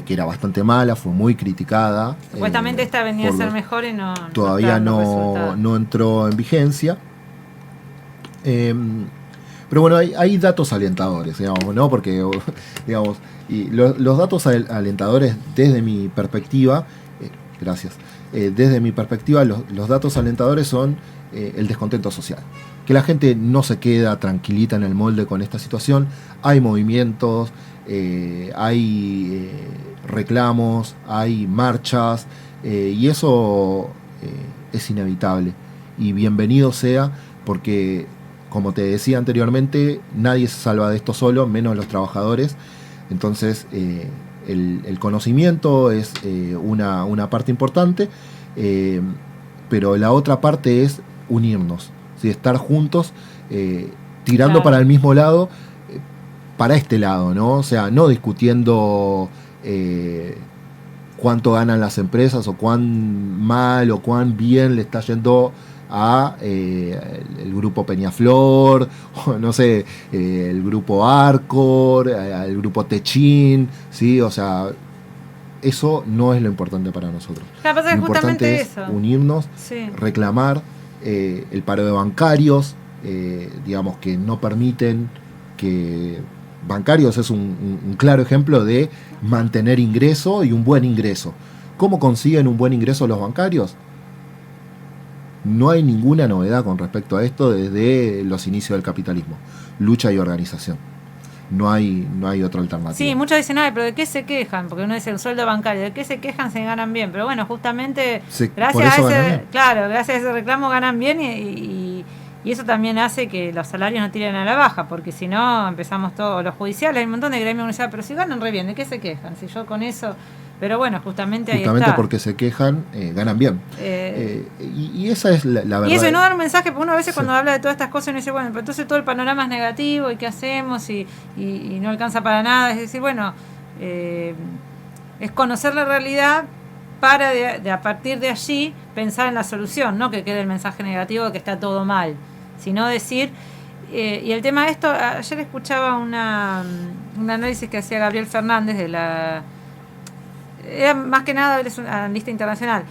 que era bastante mala, fue muy criticada. Supuestamente esta venía a ser mejor y todavía no entró en vigencia. Pero bueno, hay datos alentadores, digamos, ¿no? Porque, digamos, y los datos alentadores desde mi perspectiva, gracias, desde mi perspectiva los datos alentadores son el descontento social. Que la gente no se queda tranquilita en el molde con esta situación, hay movimientos, hay reclamos, hay marchas, y eso es inevitable. Y bienvenido sea, porque como te decía anteriormente, nadie se salva de esto solo, menos los trabajadores. Entonces, el conocimiento es una parte importante, pero la otra parte es unirnos, ¿sí? Estar juntos, tirando claro, para el mismo lado, para este lado, ¿no? O sea, no discutiendo cuánto ganan las empresas o cuán mal o cuán bien le está yendo a el grupo Peñaflor, o no sé, el grupo Arcor, el grupo Techín, ¿sí? O sea, eso no es lo importante para nosotros. Lo importante es unirnos, sí, reclamar el paro de bancarios, digamos que no permiten que... Bancarios es un claro ejemplo de mantener ingreso y un buen ingreso. ¿Cómo consiguen un buen ingreso los bancarios? No hay ninguna novedad con respecto a esto desde los inicios del capitalismo. Lucha y organización. No hay otra alternativa. Sí, muchos dicen, ay, pero ¿de qué se quejan? Porque uno dice el sueldo bancario, ¿de qué se quejan? Se ganan bien. Pero bueno, justamente gracias a ese reclamo ganan bien y eso también hace que los salarios no tiren a la baja, porque si no empezamos todos los judiciales, hay un montón de gremios que dicen, pero si ganan re bien, ¿de qué se quejan? Si yo con eso... Pero bueno, justamente ahí está. Porque se quejan, ganan bien. Y esa es la verdad. Y eso, y no dar un mensaje, porque uno a veces cuando habla de todas estas cosas, uno dice, bueno, pero entonces todo el panorama es negativo, ¿y qué hacemos? Y no alcanza para nada. Es decir, bueno, es conocer la realidad para a partir de allí pensar en la solución, no que quede el mensaje negativo de que está todo mal, sino decir... y el tema de esto, ayer escuchaba un análisis que hacía Gabriel Fernández de más que nada, él es un analista internacional,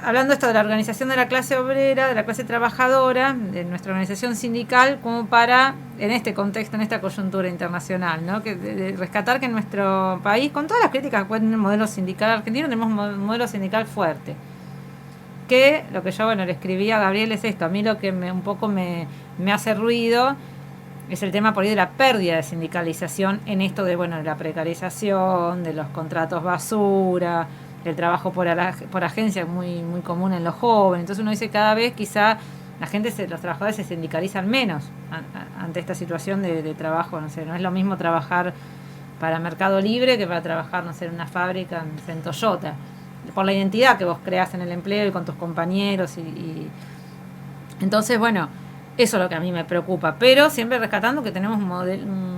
hablando esto de la organización de la clase obrera, de la clase trabajadora, de nuestra organización sindical, como para, en este contexto, en esta coyuntura internacional, ¿no? De rescatar que en nuestro país, con todas las críticas que puede tener el modelo sindical argentino, tenemos un modelo sindical fuerte. Que lo que yo, le escribí a Gabriel es esto, a mí lo que un poco me hace ruido es el tema por ahí de la pérdida de sindicalización en esto de la precarización, de los contratos basura, el trabajo por agencia muy, muy común en los jóvenes. Entonces uno dice, cada vez quizá los trabajadores se sindicalizan menos ante esta situación de trabajo. No sé, no es lo mismo trabajar para Mercado Libre que para trabajar, no sé, en una fábrica en Toyota. Por la identidad que vos creás en el empleo y con tus compañeros. Entonces, eso es lo que a mí me preocupa, pero siempre rescatando que tenemos un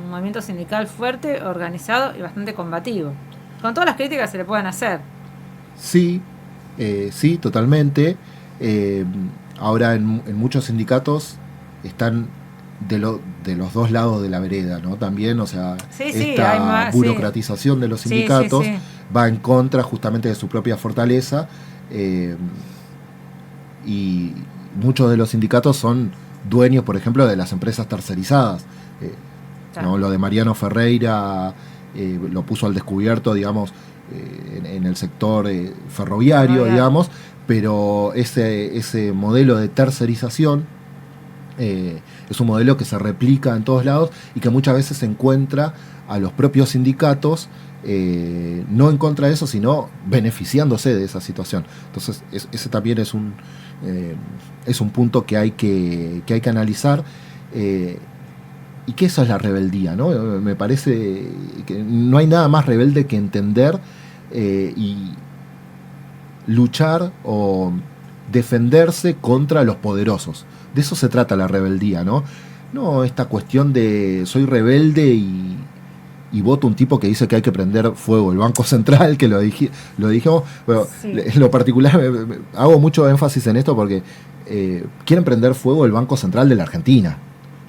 movimiento sindical fuerte, organizado y bastante combativo, con todas las críticas que se le puedan hacer. Sí, totalmente. Ahora en muchos sindicatos están de los dos lados de la vereda, ¿no? También, o sea, Sí, esta hay más, burocratización de los Sí, sindicatos sí. va en contra justamente de su propia fortaleza, y muchos de los sindicatos son dueños, por ejemplo, de las empresas tercerizadas. Claro. ¿No? Lo de Mariano Ferreira lo puso al descubierto, digamos, en el sector ferroviario, digamos, pero ese modelo de tercerización es un modelo que se replica en todos lados y que muchas veces se encuentra a los propios sindicatos no en contra de eso, sino beneficiándose de esa situación. Entonces, ese también es un punto que hay que analizar. Y que eso es la rebeldía, ¿no? Me parece que no hay nada más rebelde que entender y luchar o defenderse contra los poderosos. De eso se trata la rebeldía, ¿no? No esta cuestión de soy rebelde y voto un tipo que dice que hay que prender fuego el Banco Central, que lo dijimos. Pero Sí. en lo particular hago mucho énfasis en esto porque quieren prender fuego el Banco Central de la Argentina.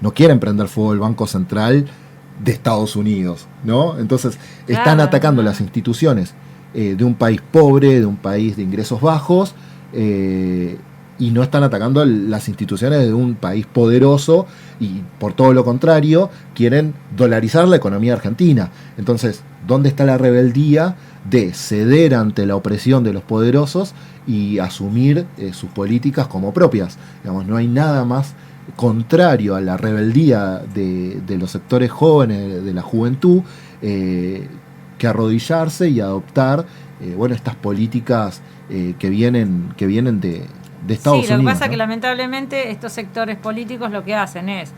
No quieren prender fuego el Banco Central de Estados Unidos, ¿no? Entonces, están atacando las instituciones de un país pobre, de un país de ingresos bajos, y no están atacando las instituciones de un país poderoso, y por todo lo contrario, quieren dolarizar la economía argentina. Entonces, ¿dónde está la rebeldía de ceder ante la opresión de los poderosos y asumir sus políticas como propias? Digamos, no hay nada más contrario a la rebeldía de los sectores jóvenes, de la juventud, que arrodillarse y adoptar estas políticas que vienen de Estados Unidos. Sí, lo que pasa ¿no? es que lamentablemente estos sectores políticos lo que hacen es,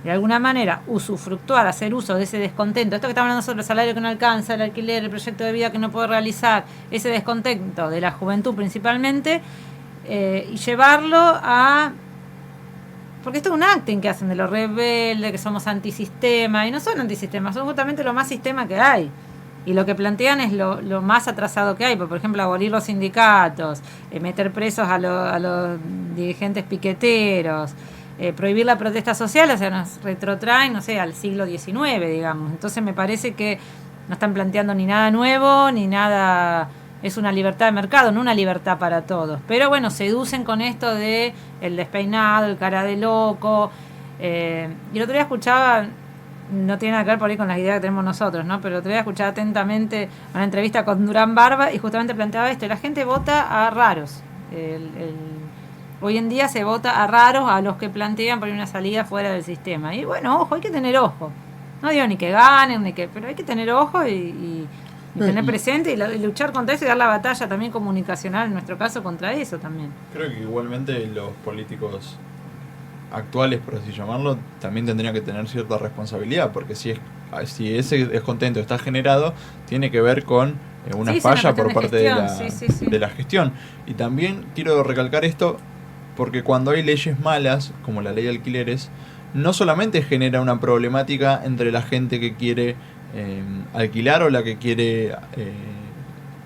de alguna manera, usufructuar, hacer uso de ese descontento. Esto que estamos hablando sobre el salario que no alcanza, el alquiler, el proyecto de vida que no puede realizar, ese descontento de la juventud principalmente, y llevarlo a... Porque esto es un acting que hacen de los rebeldes, que somos antisistema, y no son antisistemas, son justamente lo más sistema que hay. Y lo que plantean es lo más atrasado que hay, por ejemplo, abolir los sindicatos, meter presos a los dirigentes piqueteros, prohibir la protesta social, o sea, nos retrotraen, no sé, al siglo XIX, digamos. Entonces me parece que no están planteando ni nada nuevo, ni nada... Es una libertad de mercado, no una libertad para todos. Pero bueno, seducen con esto de el despeinado, el cara de loco. Y el otro día escuchaba, no tiene nada que ver por ahí con las ideas que tenemos nosotros, ¿no? Pero el otro día escuchaba atentamente una entrevista con Durán Barba y justamente planteaba esto. La gente vota a raros. Hoy en día se vota a raros, a los que plantean por una salida fuera del sistema. Y bueno, ojo, hay que tener ojo. No digo ni que ganen, pero hay que tener ojo y tener presente y luchar contra eso y dar la batalla también comunicacional, en nuestro caso, contra eso también. Creo que igualmente los políticos actuales, por así llamarlo, también tendrían que tener cierta responsabilidad, porque si ese descontento está generado, tiene que ver con una falla por parte de la gestión. Y también quiero recalcar esto, porque cuando hay leyes malas, como la ley de alquileres, no solamente genera una problemática entre la gente que quiere alquilar o la que quiere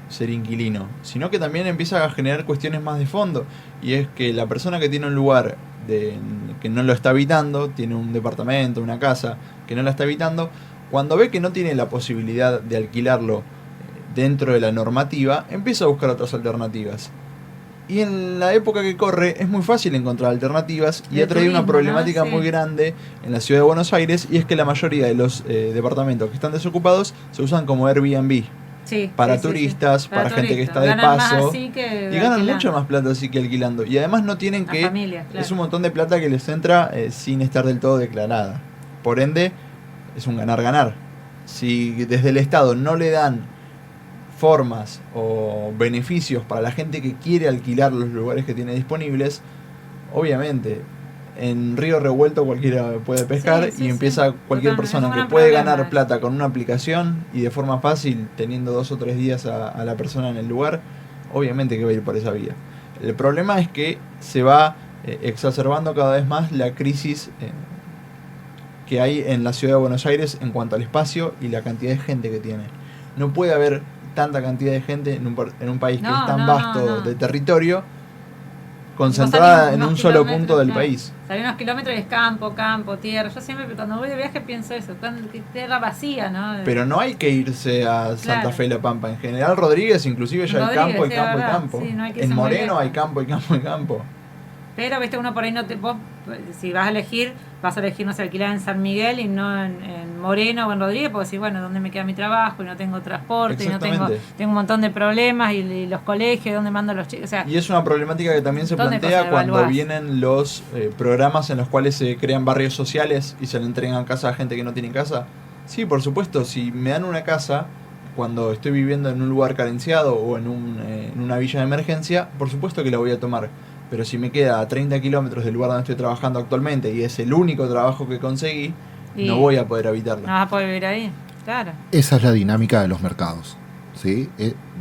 ser inquilino, sino que también empieza a generar cuestiones más de fondo, y es que la persona que tiene un lugar que no lo está habitando, tiene un departamento, una casa que no la está habitando, cuando ve que no tiene la posibilidad de alquilarlo dentro de la normativa, empieza a buscar otras alternativas. Y en la época que corre es muy fácil encontrar alternativas, y ha traído una problemática muy grande en la ciudad de Buenos Aires, y es que la mayoría de los departamentos que están desocupados se usan como Airbnb. Para turistas, para gente que está de paso, y ganan mucha más plata así que alquilando, y además no tienen que familia, claro. Es un montón de plata que les entra sin estar del todo declarada, por ende es un ganar-ganar. Si desde el Estado no le dan formas o beneficios para la gente que quiere alquilar los lugares que tiene disponibles, obviamente en río revuelto cualquiera puede pescar, y empieza cualquier persona que puede ganar plata con una aplicación y de forma fácil, teniendo 2 o 3 días a la persona en el lugar, obviamente que va a ir por esa vía. El problema es que se va exacerbando cada vez más la crisis que hay en la ciudad de Buenos Aires en cuanto al espacio y la cantidad de gente que tiene. No puede haber tanta cantidad de gente en un país que es tan vasto de territorio, concentrada en un solo kilómetros, punto del claro. país. Salí unos kilómetros y es campo, tierra. Yo siempre cuando voy de viaje pienso eso, tierra vacía, ¿no? Pero no hay que irse a Santa Claro. Fe y La Pampa. En General Rodríguez inclusive ya hay campo y sí, campo y verdad. campo. Sí, no hay que irse En muy Moreno lejos. hay campo y campo y campo. Pero, viste, uno por ahí vos, si vas a elegir, no sé, alquilar en San Miguel y no en Moreno o en Rodríguez, porque decís, bueno, ¿dónde me queda mi trabajo? Y no tengo transporte, y no tengo un montón de problemas, y los colegios, ¿dónde mando a los chicos? O sea, Y es una problemática que también se ¿dónde plantea cosas cuando evaluás? vienen los programas en los cuales se crean barrios sociales y se le entregan casa a gente que no tiene casa. Sí, por supuesto, si me dan una casa cuando estoy viviendo en un lugar carenciado o en una villa de emergencia, por supuesto que la voy a tomar. Pero si me queda a 30 kilómetros del lugar donde estoy trabajando actualmente y es el único trabajo que conseguí, Y no voy a poder habitarlo. no vas a poder vivir ahí, claro. Esa es la dinámica de los mercados, ¿sí?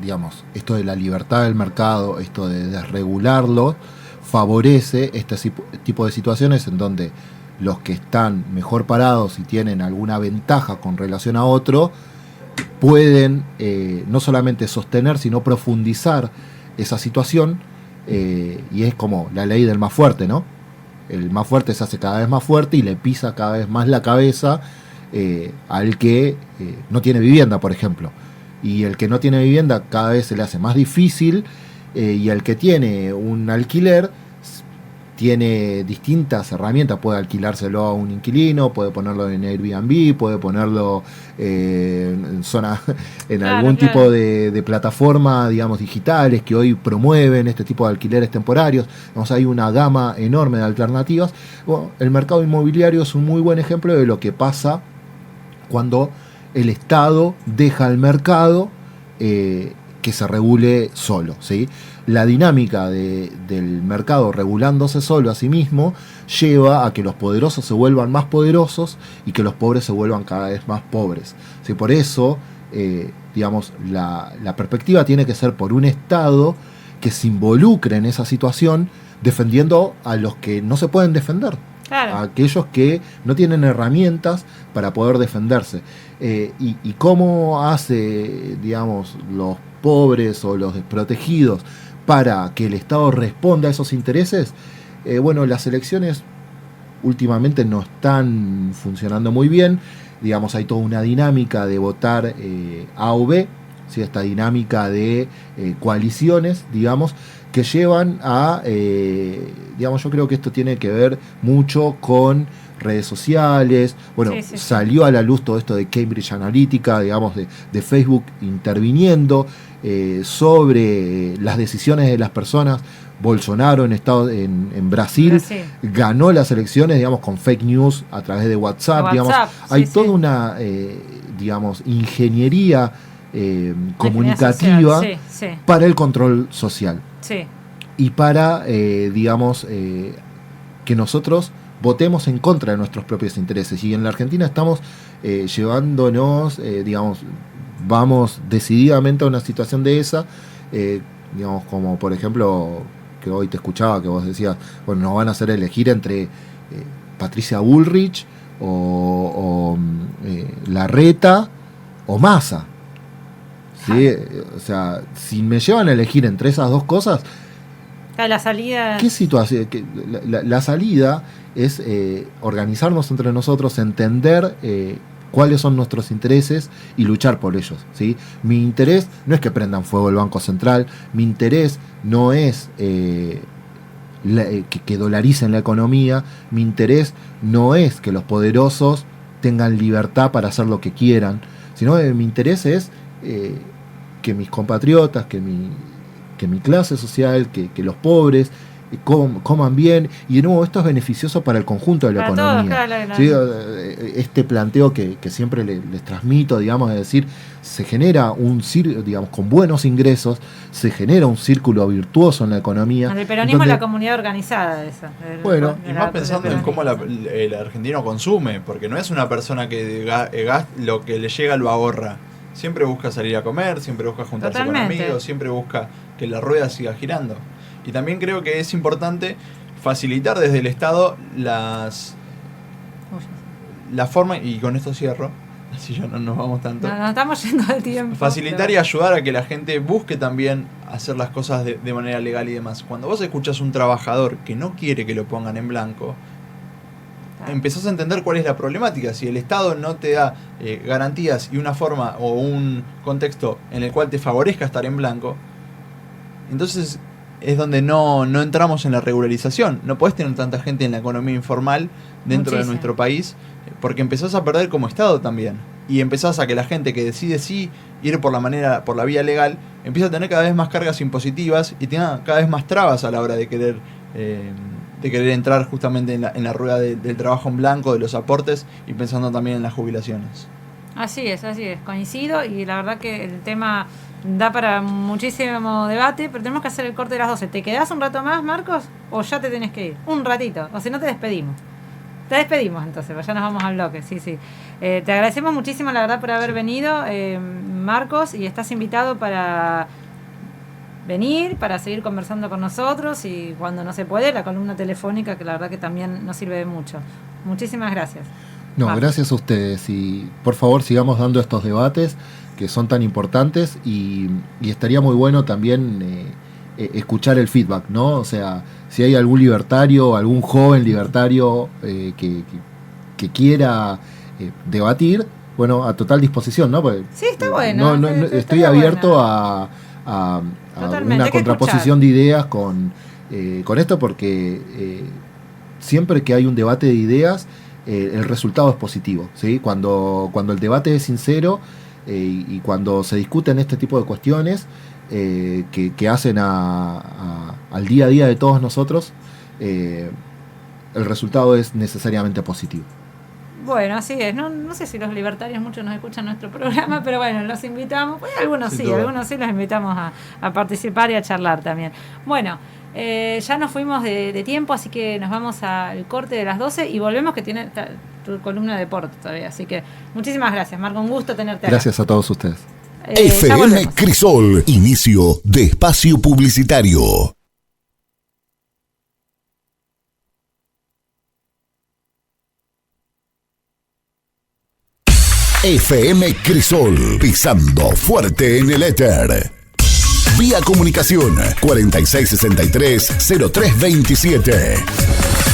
Digamos, esto de la libertad del mercado, esto de desregularlo, favorece este tipo de situaciones en donde los que están mejor parados y tienen alguna ventaja con relación a otro, pueden no solamente sostener, sino profundizar esa situación, y es como la ley del más fuerte, ¿no? El más fuerte se hace cada vez más fuerte y le pisa cada vez más la cabeza al que no tiene vivienda, por ejemplo. Y el que no tiene vivienda cada vez se le hace más difícil, y el que tiene un alquiler tiene distintas herramientas, puede alquilárselo a un inquilino, puede ponerlo en Airbnb, puede ponerlo en zona, en Claro, algún claro. tipo de plataforma, digamos, digitales que hoy promueven este tipo de alquileres temporarios. Digamos, hay una gama enorme de alternativas. Bueno, el mercado inmobiliario es un muy buen ejemplo de lo que pasa cuando el Estado deja al mercado que se regule solo, ¿sí? La dinámica del mercado regulándose solo a sí mismo lleva a que los poderosos se vuelvan más poderosos y que los pobres se vuelvan cada vez más pobres, ¿sí? Por eso, digamos, la perspectiva tiene que ser por un Estado que se involucre en esa situación defendiendo a los que no se pueden defender. Claro. A aquellos que no tienen herramientas para poder defenderse. Y cómo hace, digamos, los pobres o los desprotegidos para que el Estado responda a esos intereses. Bueno, las elecciones últimamente no están funcionando muy bien. Digamos, hay toda una dinámica de votar A o B, ¿sí? Esta dinámica de coaliciones, digamos, que llevan a, digamos, yo creo que esto tiene que ver mucho con redes sociales. Bueno, Sí. salió a la luz todo esto de Cambridge Analytica, digamos, de Facebook interviniendo sobre las decisiones de las personas. Bolsonaro en Brasil ganó las elecciones, digamos, con fake news a través de WhatsApp, digamos. Hay toda una, digamos, ingeniería comunicativa para el control social. Sí. Y para, digamos, que nosotros votemos en contra de nuestros propios intereses. Y en la Argentina estamos llevándonos, digamos, vamos decididamente a una situación de esa, digamos, como por ejemplo, que hoy te escuchaba, que vos decías, bueno, nos van a hacer elegir entre Patricia Bullrich o Larreta o Massa. ¿Sí? O sea, si me llevan a elegir entre esas dos cosas, la salida. ¿qué situación? La salida es organizarnos entre nosotros, entender cuáles son nuestros intereses y luchar por ellos, ¿sí? Mi interés no es que prendan fuego el Banco Central, mi interés no es que dolaricen la economía, mi interés no es que los poderosos tengan libertad para hacer lo que quieran, sino mi interés es que mis compatriotas, que mi clase social, que los pobres coman bien, y de nuevo esto es beneficioso para el conjunto de la economía. Todos, ¿sí? Este planteo que siempre les transmito, digamos, es decir, se genera un círculo, digamos, con buenos ingresos, se genera un círculo virtuoso en la economía. El peronismo es la comunidad organizada esa. Bueno, y más pensando en cómo el argentino consume, porque no es una persona que lo que le llega lo ahorra. Siempre busca salir a comer, siempre busca juntarse con amigos, siempre busca que la rueda siga girando. Y también creo que es importante facilitar desde el Estado la forma, y con esto cierro, así ya no nos vamos tanto. No, nos estamos yendo del tiempo. Facilitar y ayudar a que la gente busque también hacer las cosas de manera legal y demás. Cuando vos escuchas un trabajador que no quiere que lo pongan en blanco, empezás a entender cuál es la problemática. Si el Estado no te da garantías y una forma o un contexto en el cual te favorezca estar en blanco, entonces es donde no entramos en la regularización. No podés tener tanta gente en la economía informal dentro de nuestro país, porque empezás a perder como Estado también. Y empezás a que la gente que decide sí ir por la vía legal, empieza a tener cada vez más cargas impositivas y tenga cada vez más trabas a la hora de querer entrar justamente en la rueda del trabajo en blanco, de los aportes y pensando también en las jubilaciones. Así es, coincido, y la verdad que el tema da para muchísimo debate, pero tenemos que hacer el corte de las 12. ¿Te quedás un rato más, Marcos? ¿O ya te tenés que ir? Un ratito, o si no te despedimos. Te despedimos entonces, pues ya nos vamos al bloque, sí. Te agradecemos muchísimo, la verdad, por haber venido, Marcos, y estás invitado para venir, para seguir conversando con nosotros, y cuando no se puede, la columna telefónica, que la verdad que también nos sirve de mucho. Muchísimas gracias. No, gracias a ustedes, y por favor sigamos dando estos debates que son tan importantes, y estaría muy bueno también escuchar el feedback, ¿no? O sea, si hay algún libertario, algún joven libertario que quiera debatir, bueno, a total disposición, ¿no? Porque, sí, está bueno. Estoy abierto a una contraposición de ideas con esto, porque siempre que hay un debate de ideas, el resultado es positivo, ¿sí? Cuando el debate es sincero y cuando se discuten este tipo de cuestiones que hacen al día a día de todos nosotros, el resultado es necesariamente positivo. Bueno, así es. No sé si los libertarios muchos nos escuchan nuestro programa, pero bueno, los invitamos. Pues algunos sí los invitamos a participar y a charlar también. Bueno, ya nos fuimos de tiempo, así que nos vamos al corte de las 12 y volvemos, que tiene tu columna de deporte todavía. Así que muchísimas gracias, Marco. Un gusto tenerte acá. Gracias a todos ustedes. FM Crisol, inicio de espacio publicitario. FM Crisol, pisando fuerte en el éter. Vía comunicación 4663-0327.